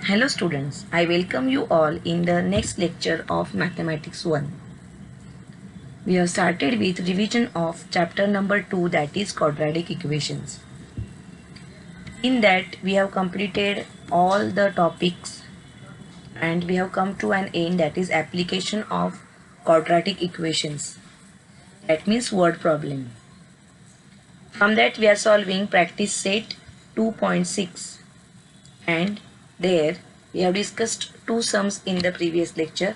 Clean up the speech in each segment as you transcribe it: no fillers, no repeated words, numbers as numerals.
Hello students, I welcome you all in the next lecture of Mathematics 1. We have started with revision of chapter number 2, that is quadratic equations. In that we have completed all the topics and we have come to an end, that is application of quadratic equations. That means word problem. From that we are solving practice set 2.6 and there we have discussed two sums in the previous lecture.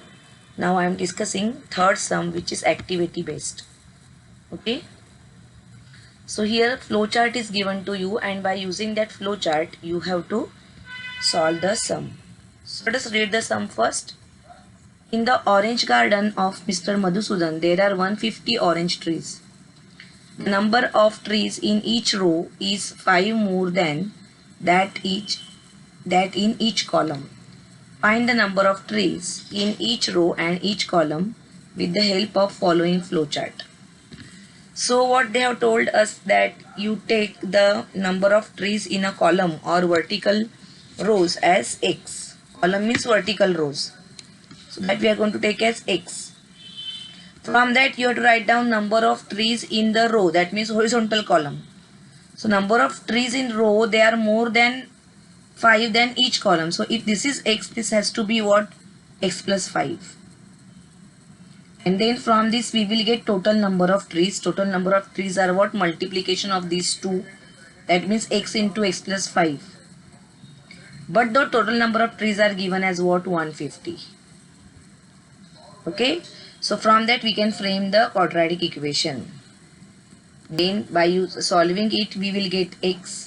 Now I am discussing third sum, which is activity based. Okay. So here flowchart is given to you and by using that flowchart you have to solve the sum. So let us read the sum first. In the orange garden of Mr. Madhusudan there are 150 orange trees. The number of trees in each row is 5 more than that in each column. Find the number of trees in each row and each column with the help of following flowchart. So what they have told us that you take the number of trees in a column or vertical rows as x. Column means vertical rows. So that we are going to take as x. From that you have to write down number of trees in the row, that means horizontal column. So number of trees in row, they are more than 5 than each column. So if this is x, this has to be what? X plus 5. And then from this we will get total number of trees. Total number of trees are what? Multiplication of these two. That means x into x plus 5. But the total number of trees are given as what? 150. Okay. So from that we can frame the quadratic equation. Then by solving it we will get x.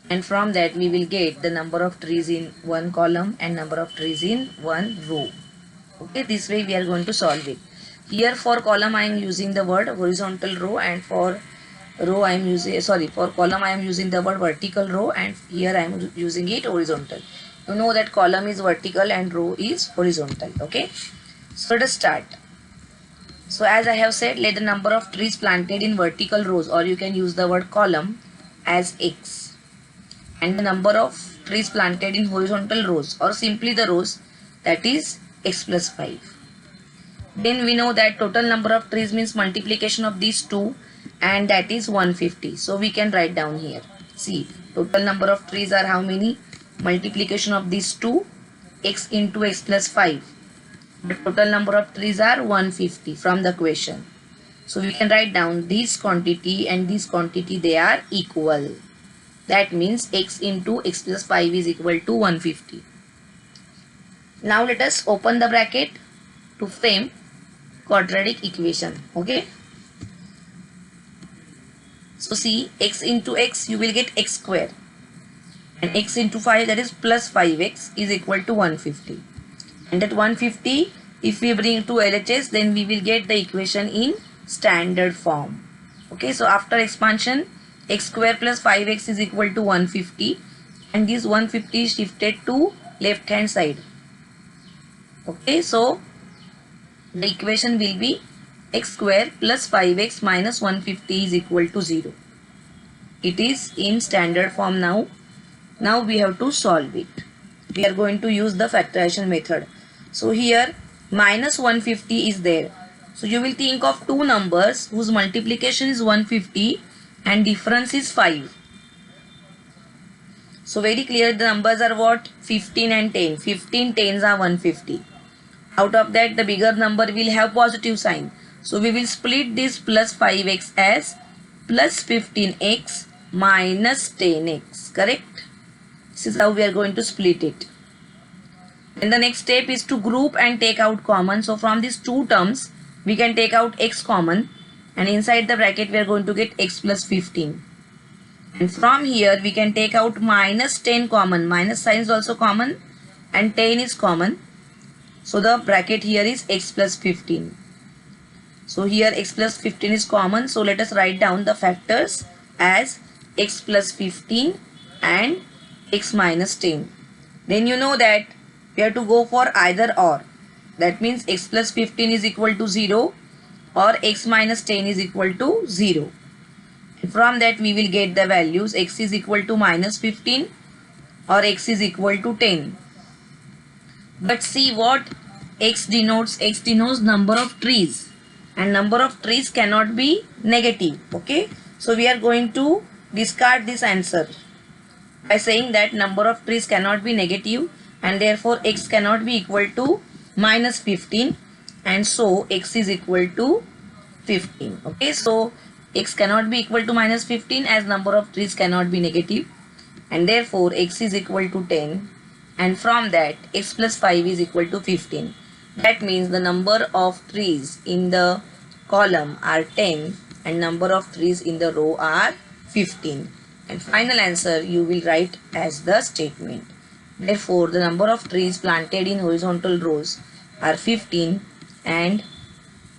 And from that we will get the number of trees in one column and number of trees in one row. Okay, this way we are going to solve it. Here for column I am using the word horizontal row and for row I am using, for column I am using the word vertical row and here I am using it horizontal. You know that column is vertical and row is horizontal. Okay, so let us start. So as I have said, let the number of trees planted in vertical rows, or you can use the word column, as x, and the number of trees planted in horizontal rows or simply the rows, that is x plus 5. Then we know that total number of trees means multiplication of these two and that is 150. So we can write down here. See, total number of trees are how many? Multiplication of these two, x into x plus 5. The total number of trees are 150 from the question. So we can write down this quantity and this quantity, they are equal. That means x into x plus 5 is equal to 150. Now let us open the bracket to frame quadratic equation. Okay. So see, x into x you will get x square and x into 5, that is plus 5x, is equal to 150. And that 150 if we bring to LHS, then we will get the equation in standard form. Okay. So after expansion, x square plus 5x is equal to 150 and this 150 is shifted to left hand side. Okay, so the equation will be x square plus 5x minus 150 is equal to 0. It is in standard form now. Now we have to solve it. We are going to use the factorization method. So here minus 150 is there. So you will think of two numbers whose multiplication is 150 and difference is 5. So very clear, the numbers are what? 15 and 10. 15 tens are 150. Out of that the bigger number will have positive sign. So we will split this plus 5x as plus 15x minus 10x. Correct? This is how we are going to split it. And the next step is to group and take out common. So from these two terms we can take out x common and inside the bracket we are going to get x plus 15. And from here we can take out minus 10 common. Minus sign is also common and 10 is common. So the bracket here is x plus 15. So here x plus 15 is common. So let us write down the factors as x plus 15 and x minus 10. Then you know that we have to go for either or. That means x plus 15 is equal to 0 or x minus 10 is equal to 0. And from that we will get the values. X is equal to minus 15 or x is equal to 10. But see what x denotes. X denotes number of trees, and number of trees cannot be negative. Okay, so we are going to discard this answer by saying that number of trees cannot be negative, and therefore x cannot be equal to minus 15, and so x is equal to 15. Okay, so x cannot be equal to minus 15 as number of trees cannot be negative, and therefore x is equal to 10, and from that x plus 5 is equal to 15. That means the number of trees in the column are 10 and number of trees in the row are 15. And final answer you will write as the statement. Therefore, the number of trees planted in horizontal rows are 15 and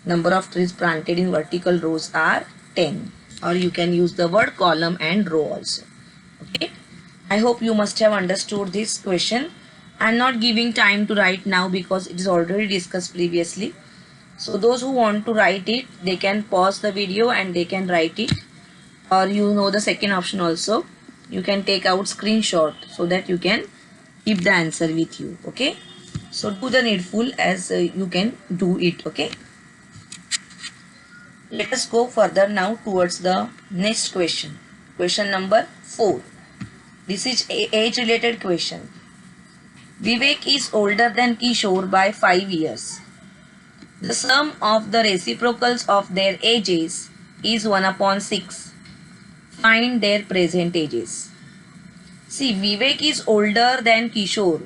number of trees planted in vertical rows are 10. Or you can use the word column and row also. Okay. I hope you must have understood this question. I am not giving time to write now because it is already discussed previously. So those who want to write it, they can pause the video and they can write it. Or you know the second option also. You can take out screenshot so that you can keep the answer with you. Okay. So do the needful as you can do it. Okay. Let us go further now towards the next question. Question number 4. This is age related question. Vivek is older than Kishore by 5 years. The sum of the reciprocals of their ages is 1/6. Find their present ages. See, Vivek is older than Kishore.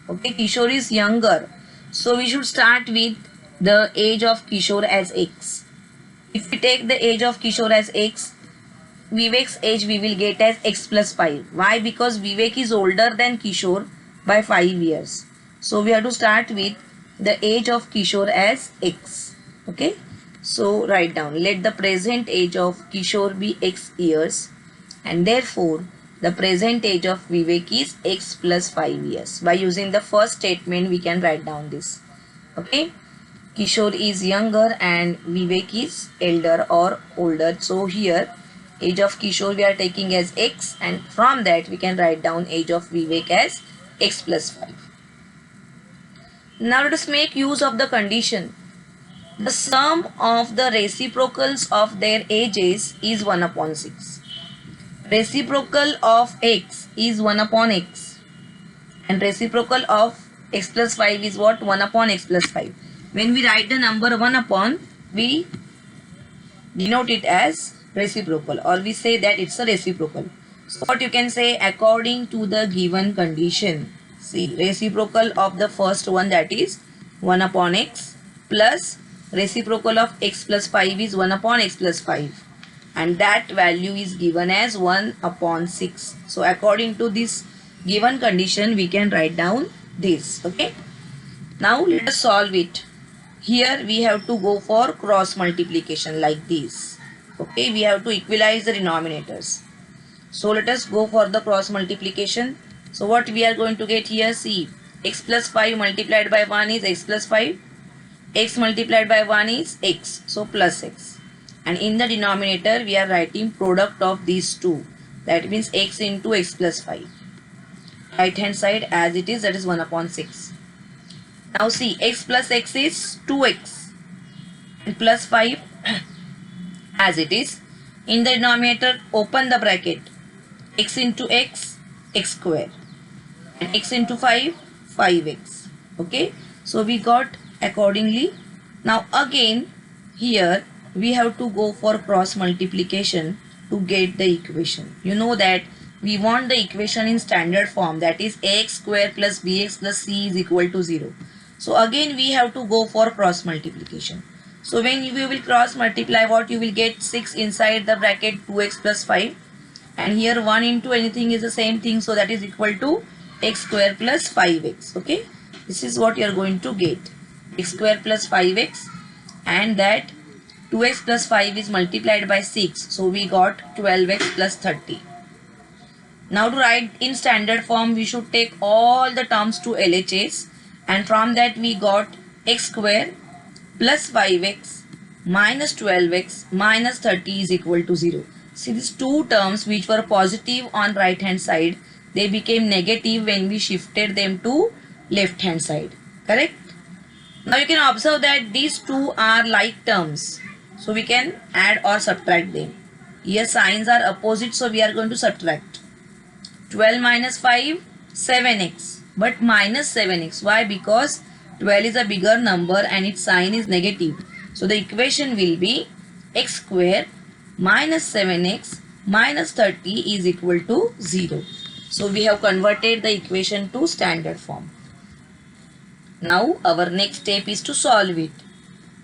Okay, Kishore is younger. So we should start with the age of Kishore as x. If we take the age of Kishore as x, Vivek's age we will get as x plus 5. Why? Because Vivek is older than Kishore by 5 years. So we have to start with the age of Kishore as x. Okay. So write down, let the present age of Kishore be x years, and therefore the present age of Vivek is x plus 5 years. By using the first statement we can write down this. Okay. Kishore is younger and Vivek is elder or older. So here age of Kishore we are taking as x, and from that we can write down age of Vivek as x plus 5. Now let us make use of the condition. The sum of the reciprocals of their ages is 1/6. Reciprocal of x is 1/x, and reciprocal of x plus 5 is what? 1/x plus 5. When we write the number 1 we denote it as reciprocal, or we say that it's a reciprocal. So what you can say, according to the given condition. See, reciprocal of the first one, that is 1/x, plus reciprocal of x plus 5 is 1/x plus 5, and that value is given as 1/6. So according to this given condition we can write down this. Okay. Now let us solve it. Here we have to go for cross multiplication like this. Okay, we have to equalize the denominators. So let us go for the cross multiplication. So what we are going to get here, see, x plus 5 multiplied by 1 is x plus 5. X multiplied by 1 is x. So plus x. And in the denominator we are writing product of these two. That means x into x plus 5. Right hand side as it is, that is 1/6. Now see, x plus x is 2x and plus 5 as it is. In the denominator, open the bracket, x into x, x square, and x into 5, 5x. Okay, so we got accordingly. Now again here we have to go for cross multiplication to get the equation. You know that we want the equation in standard form, that is ax square plus bx plus c is equal to 0. So again we have to go for cross multiplication. So when you will cross multiply, what you will get, 6 inside the bracket 2x plus 5, and here 1 into anything is the same thing, so that is equal to x square plus 5x. Okay, this is what you are going to get, x square plus 5x, and that 2x plus 5 is multiplied by 6, so we got 12x plus 30. Now to write in standard form, we should take all the terms to LHS, and from that we got x square plus 5x minus 12x minus 30 is equal to 0. See, these two terms which were positive on right hand side, they became negative when we shifted them to left hand side. Correct? Now you can observe that these two are like terms. So we can add or subtract them. Here signs are opposite, so we are going to subtract. 12 minus 5, 7x. But minus 7x. Why? Because 12 is a bigger number and its sign is negative. So the equation will be x square minus 7x minus 30 is equal to 0. So we have converted the equation to standard form. Now our next step is to solve it.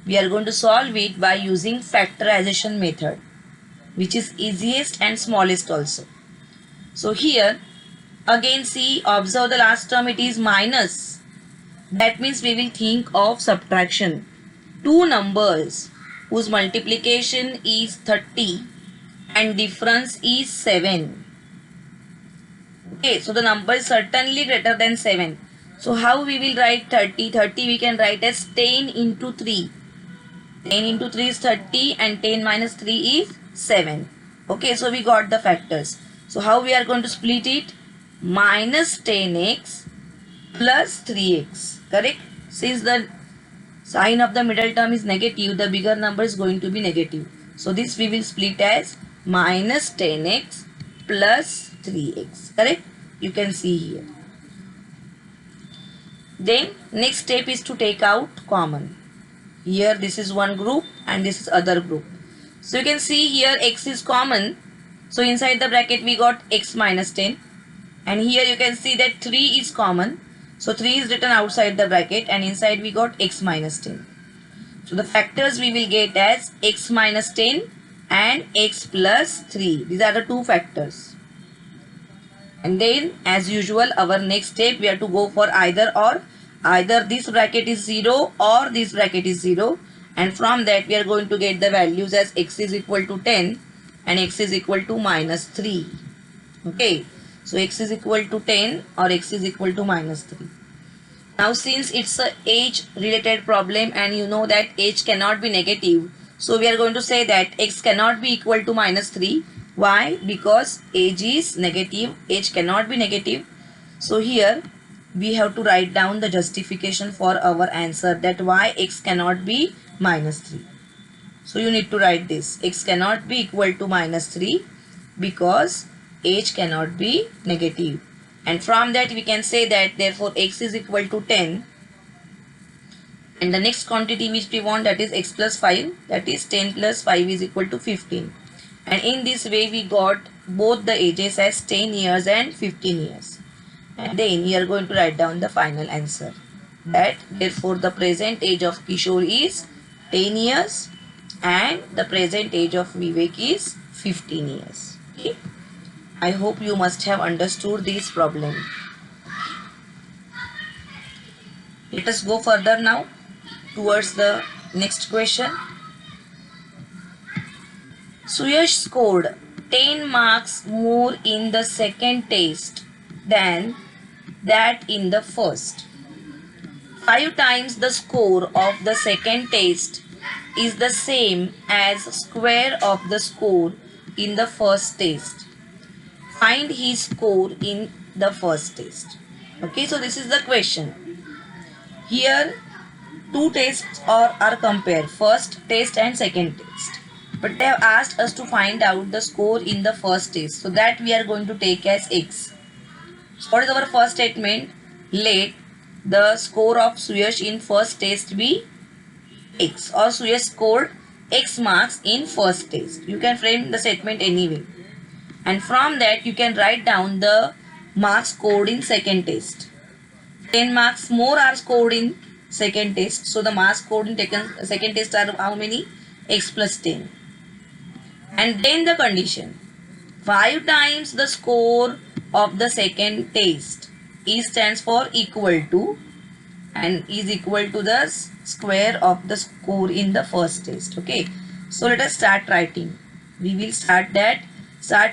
We are going to solve it by using factorization method, which is easiest and smallest also. So here again see, observe the last term, it is minus. That means we will think of subtraction. Two numbers whose multiplication is 30 and difference is 7. Okay, so the number is certainly greater than 7. So how we will write 30? 30 we can write as 10 into 3. 10 into 3 is 30 and 10 minus 3 is 7. Okay, so we got the factors. So how we are going to split it? Minus 10x plus 3x. Correct? Since the sign of the middle term is negative, the bigger number is going to be negative. So this we will split as minus 10x plus 3x. Correct? You can see here. Then next step is to take out common. Here this is one group and this is other group. So you can see here x is common. So inside the bracket we got x minus 10. And here you can see that 3 is common. So 3 is written outside the bracket and inside we got x minus 10. So the factors we will get as x minus 10 and x plus 3. These are the two factors. And then as usual our next step we have to go for either or. Either this bracket is 0 or this bracket is 0. And from that we are going to get the values as x is equal to 10 and x is equal to minus 3. Okay. So x is equal to 10 or x is equal to minus 3. Now since it's a age related problem and you know that age cannot be negative. So we are going to say that x cannot be equal to minus 3. Why? Because age is negative. Age cannot be negative. So here we have to write down the justification for our answer, that why x cannot be minus 3. So you need to write this. X cannot be equal to minus 3 because age cannot be negative. And from that we can say that therefore x is equal to 10. And the next quantity which we want, that is x plus 5. That is 10 plus 5 is equal to 15. And in this way we got both the ages as 10 years and 15 years. And then we are going to write down the final answer. That therefore the present age of Kishore is 10 years and the present age of Vivek is 15 years. Okay. I hope you must have understood this problem. Let us go further now towards the next question. Suyash scored 10 marks more in the second test than that in the first. 5 times the score of the second test is the same as square of the score in the first test. Find his score in the first test. Okay, so this is the question. Here two tests are compared, first test and second test. But they have asked us to find out the score in the first test. So that we are going to take as x. So what is our first statement? Let the score of Suyash in first test be x, or Suyash scored x marks in first test. You can frame the statement anyway. And from that you can write down the marks scored in second test. 10 marks more are scored in second test. So the marks scored in second test are how many? X plus 10. And then the condition. 5 times the score of the second test. E stands for equal to and is equal to the square of the score in the first test. Okay. So let us start writing. We will start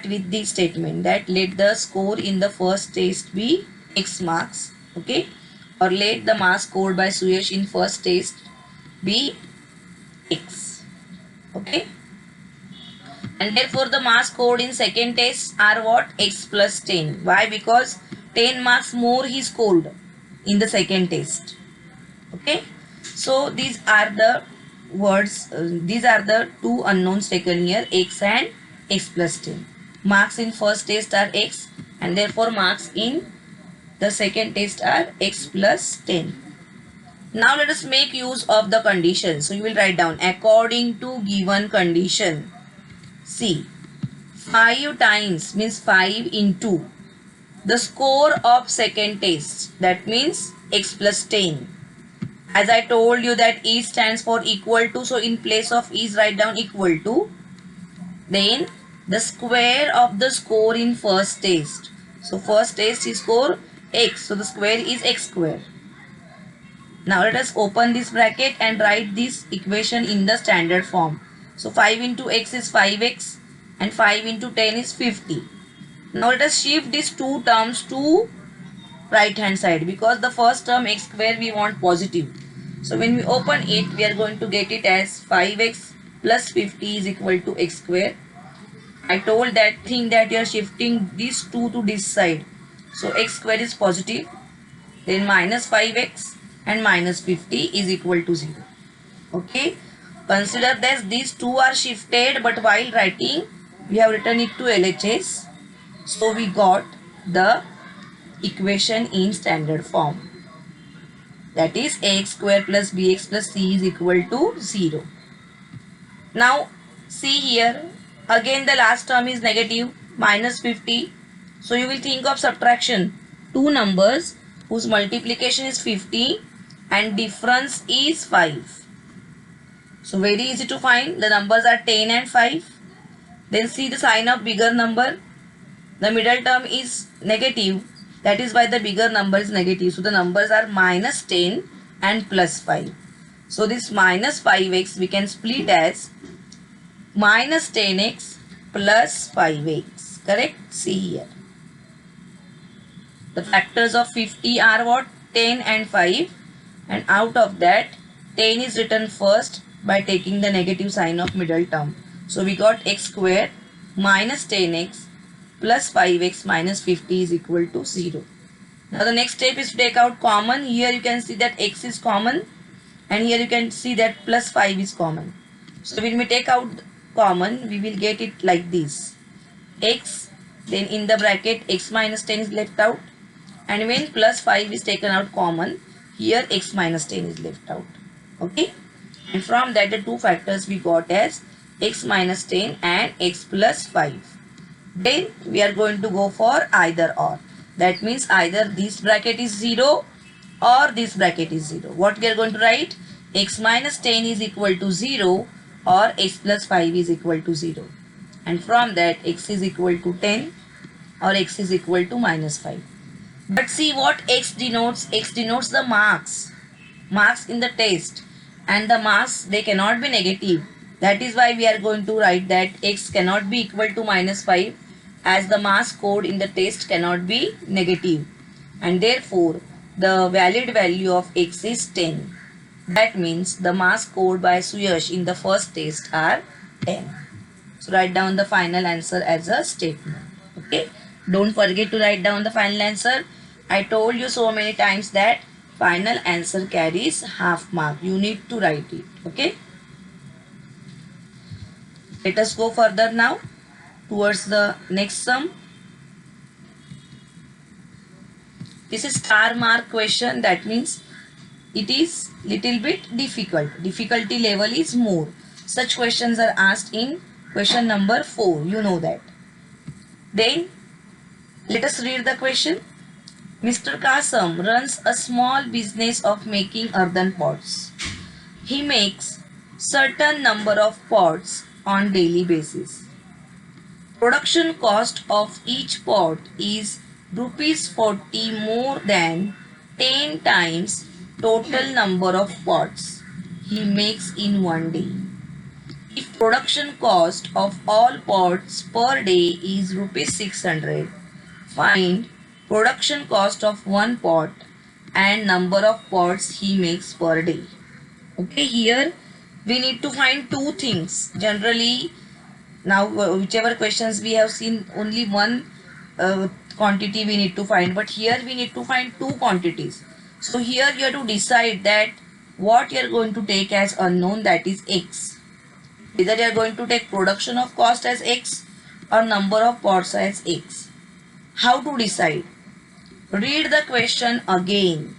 with the statement that let the score in the first test be x marks. Okay. Or let the marks scored by Suyash in first test be x. Okay. And therefore the marks scored in second test are what? X plus 10. Why? Because 10 marks more he scored in the second test. Okay. So these are the words, these are the two unknowns taken here, X and X plus 10. Marks in first test are X and therefore marks in the second test are X plus 10. Now let us make use of the condition. So you will write down according to given condition. See, 5 times means 5 into the score of second test, that means X plus 10. As I told you that E stands for equal to, so in place of E's write down equal to. Then the square of the score in first test. So first test is score X, so the square is X square. Now let us open this bracket and write this equation in the standard form. So 5 into X is 5X and 5 into 10 is 50. Now let us shift these two terms to right hand side because the first term X square we want positive. So when we open it, we are going to get it as 5X plus 50 is equal to X square. I told that thing that you are shifting these two to this side. So X square is positive. Then minus 5X and minus 50 is equal to 0. Okay. Consider that these two are shifted, but while writing, we have written it to LHS. So we got the equation in standard form. That is ax square plus bx plus c is equal to 0. Now see here, again the last term is negative, minus 50. So you will think of subtraction. Two numbers whose multiplication is 50 and difference is 5. So very easy to find. The numbers are 10 and 5. Then see the sign of bigger number. The middle term is negative. That is why the bigger number is negative. So the numbers are minus 10 and plus 5. So this minus 5x we can split as minus 10x plus 5x. Correct? See here. The factors of 50 are what? 10 and 5. And out of that, 10 is written first by taking the negative sign of middle term. So we got x square minus 10x plus 5x minus 50 is equal to 0. Now the next step is to take out common. Here you can see that x is common and here you can see that plus 5 is common. So when we take out common, we will get it like this. X, then in the bracket x minus 10 is left out, and when plus 5 is taken out common, here x minus 10 is left out. Okay. And from that the two factors we got as x minus 10 and x plus 5. Then we are going to go for either or. That means either this bracket is 0 or this bracket is 0. What we are going to write? X minus 10 is equal to 0 or x plus 5 is equal to 0. And from that x is equal to 10 or x is equal to minus 5. But see what x denotes. X denotes the marks. Marks in the test. And the marks, they cannot be negative. That is why we are going to write that x cannot be equal to minus 5 as the marks scored in the test cannot be negative. And therefore, the valid value of x is 10. That means the marks scored by Suyash in the first test are 10. So write down the final answer as a statement. Okay. Don't forget to write down the final answer. I told you so many times that final answer carries half mark. You need to write it. Okay. Let us go further now towards the next sum. This is star mark question. That means it is little bit difficult. Difficulty level is more. Such questions are asked in question number 4. You know that. Then let us read the question. Mr. Kasam runs a small business of making earthen pots. He makes certain number of pots on daily basis. Production cost of each pot is rupees 40 more than 10 times total number of pots he makes in one day. If production cost of all pots per day is rupees 600, find production cost of one pot and number of pots he makes per day. Okay, here we need to find two things. Generally, Now whichever questions we have seen, only one quantity we need to find, but here we need to find two quantities. So here you have to decide that what you are going to take as unknown, that is x. Either you are going to take production of cost as x or number of pots as x. How to decide? Read the question again.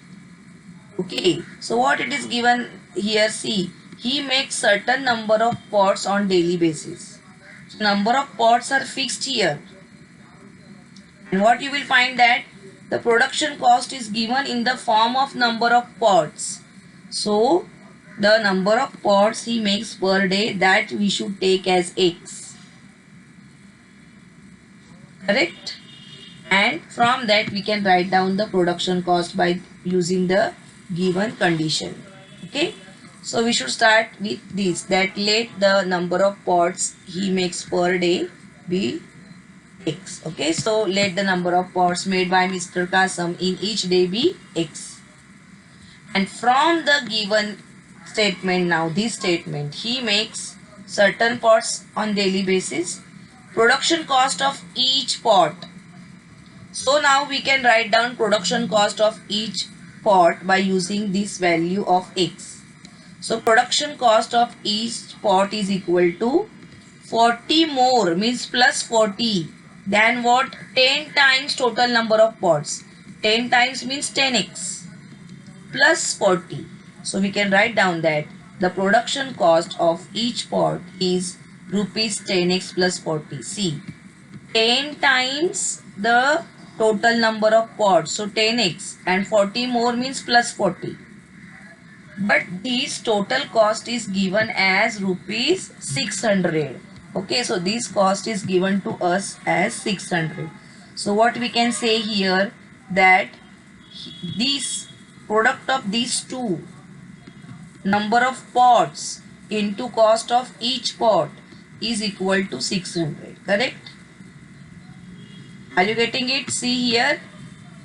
Okay, so what it is given here, see, he makes certain number of pots on daily basis. So number of pots are fixed here. And what you will find that the production cost is given in the form of number of pots. So the number of pots he makes per day, that we should take as x. Correct? And from that we can write down the production cost by using the given condition. Okay, so we should start with this, that let the number of pots he makes per day be x. Okay, so let the number of pots made by Mr. Kasam in each day be x. And from the given statement, now this statement, he makes certain pots on daily basis, production cost of each pot. So now we can write down production cost of each pot by using this value of x. So production cost of each pot is equal to 40 more, means plus 40, than what? 10 times total number of pots. 10 times means 10x plus 40. So we can write down that the production cost of each pot is rupees 10x plus 40. See, 10 times the total number of pots, so 10x, and 40 more means plus 40. But this total cost is given as rupees 600. Okay, so this cost is given to us as 600. So what we can say here, that this product of these two, number of pots into cost of each pot, is equal to 600. Correct? Are you getting it? See here,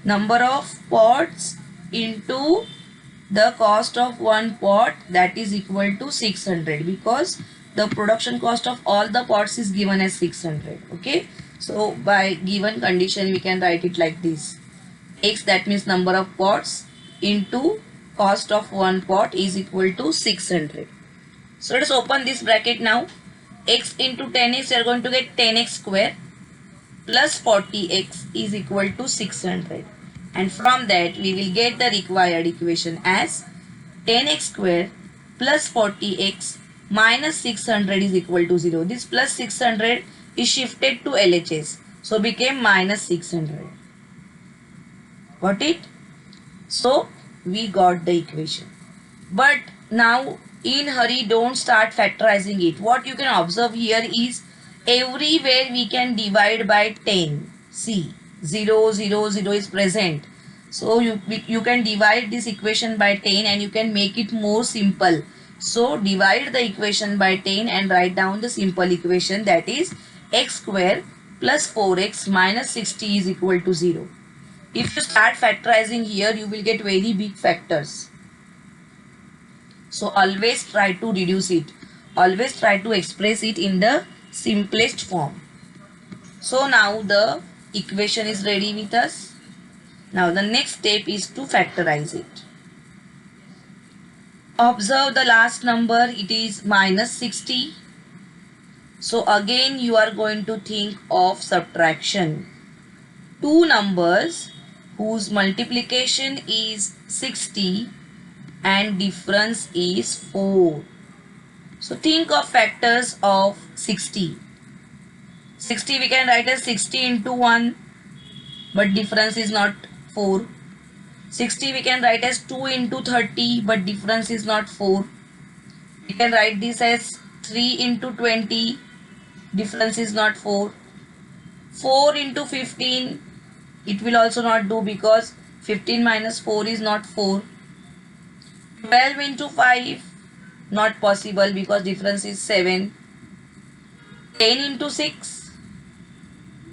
number of pots into the cost of one pot, that is equal to 600, because the production cost of all the pots is given as 600. Okay, so by given condition we can write it like this: x, that means number of pots, into cost of one pot is equal to 600. So let us open this bracket now. X into 10x, you are going to get 10x square plus 40x is equal to 600. And from that we will get the required equation as 10x square plus 40x minus 600 is equal to 0. This plus 600 is shifted to LHS. So became minus 600. Got it? So we got the equation. But now in hurry, don't start factorizing it. What you can observe here is everywhere we can divide by 10. See, 0, 0, 0 is present. So you can divide this equation by 10 and you can make it more simple. So divide the equation by 10 and write down the simple equation, that is x square plus 4x minus 60 is equal to 0. If you start factorizing here, you will get very big factors. So always try to reduce it. Always try to express it in the simplest form. So now the equation is ready with us. Now the next step is to factorize it. Observe the last number, it is minus 60. So again you are going to think of subtraction. Two numbers whose multiplication is 60 and difference is 4. So think of factors of 60. 60 we can write as 60 into 1, but difference is not 4. 60 we can write as 2 into 30, but difference is not 4. We can write this as 3 into 20, difference is not 4. 4 into 15, it will also not do because 15 minus 4 is not 4. 12 into 5, not possible because difference is 7. 10 into 6,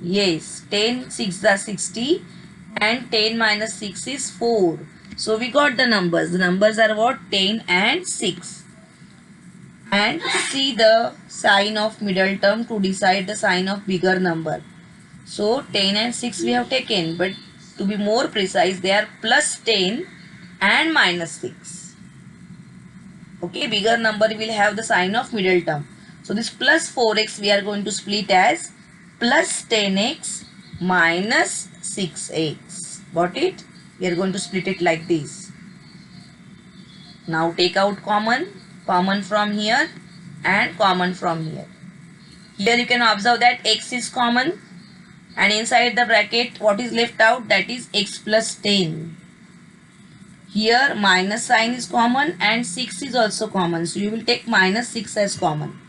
yes, 10 6 are 60 and 10 minus 6 is 4. So we got the numbers. The numbers are what? 10 and 6. and see the sign of middle term to decide the sign of bigger number. So 10 and 6 we have taken, but to be more precise, they are plus 10 and minus 6. Okay, bigger number will have the sign of middle term. So this plus 4x we are going to split as plus 10x minus 6x. Got it? We are going to split it like this. Now take out common from here and common from here. Here you can observe that x is common, and inside the bracket what is left out, that is x plus 10. Here minus sign is common and 6 is also common. So you will take minus 6 as common.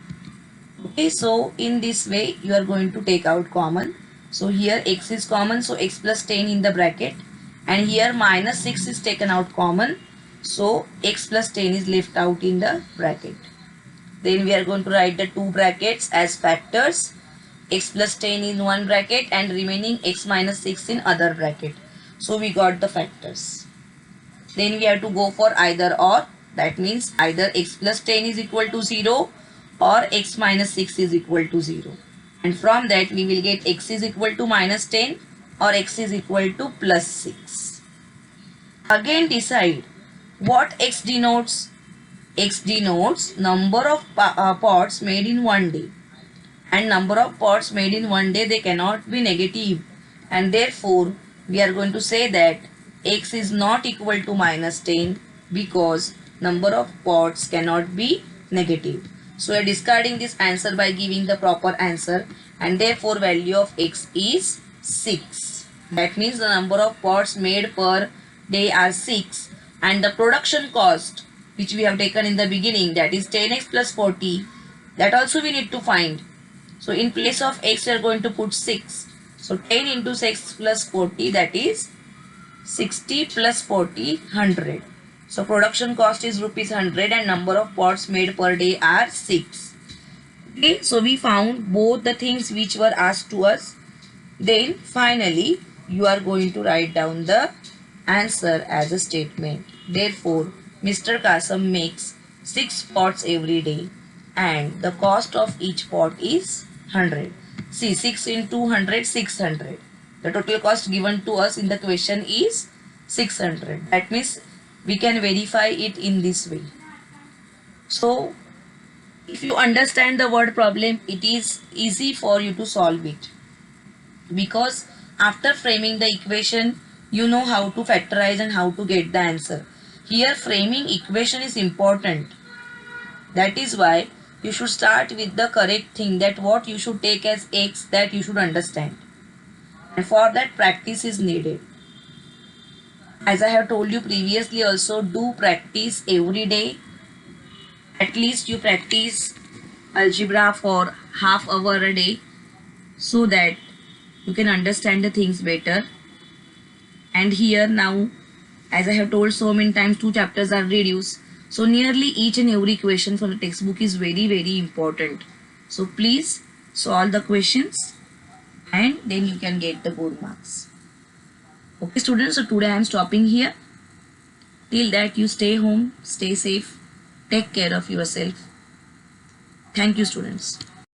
Okay, so in this way you are going to take out common. So here x is common, so x plus 10 in the bracket, and here minus 6 is taken out common. So x plus 10 is left out in the bracket. Then we are going to write the two brackets as factors. X plus 10 in one bracket and remaining x minus 6 in other bracket. So we got the factors. Then we have to go for either or. That means either x plus 10 is equal to 0 or x minus 6 is equal to 0. And from that we will get x is equal to minus 10 or x is equal to plus 6. Again decide what x denotes. X denotes number of pots made in one day. And number of pots made in one day, they cannot be negative. And therefore, we are going to say that x is not equal to minus 10 because number of pots cannot be negative. So we are discarding this answer by giving the proper answer, and therefore value of x is 6. That means the number of pots made per day are 6, and the production cost which we have taken in the beginning, that is 10x plus 40, that also we need to find. So in place of x we are going to put 6. So 10 into 6 plus 40, that is 60 plus 40, 100. So production cost is rupees 100 and number of pots made per day are 6. Okay, so we found both the things which were asked to us. Then finally you are going to write down the answer as a statement. Therefore, Mr. Kasam makes 6 pots every day and the cost of each pot is 100. See, 6 into 100, 600. The total cost given to us in the question is 600. That means we can verify it in this way. So, if you understand the word problem, it is easy for you to solve it. Because after framing the equation, you know how to factorize and how to get the answer. Here, framing equation is important. That is why you should start with the correct thing, that what you should take as x, that you should understand. And for that, practice is needed. As I have told you previously also, do practice every day. At least you practice algebra for half hour a day so that you can understand the things better. And here now, as I have told so many times, 2 chapters are reduced. So nearly each and every question from the textbook is very, very important. So please solve the questions and then you can get the good marks. Okay students, so today I am stopping here. Till that, you stay home, stay safe, take care of yourself. Thank you students.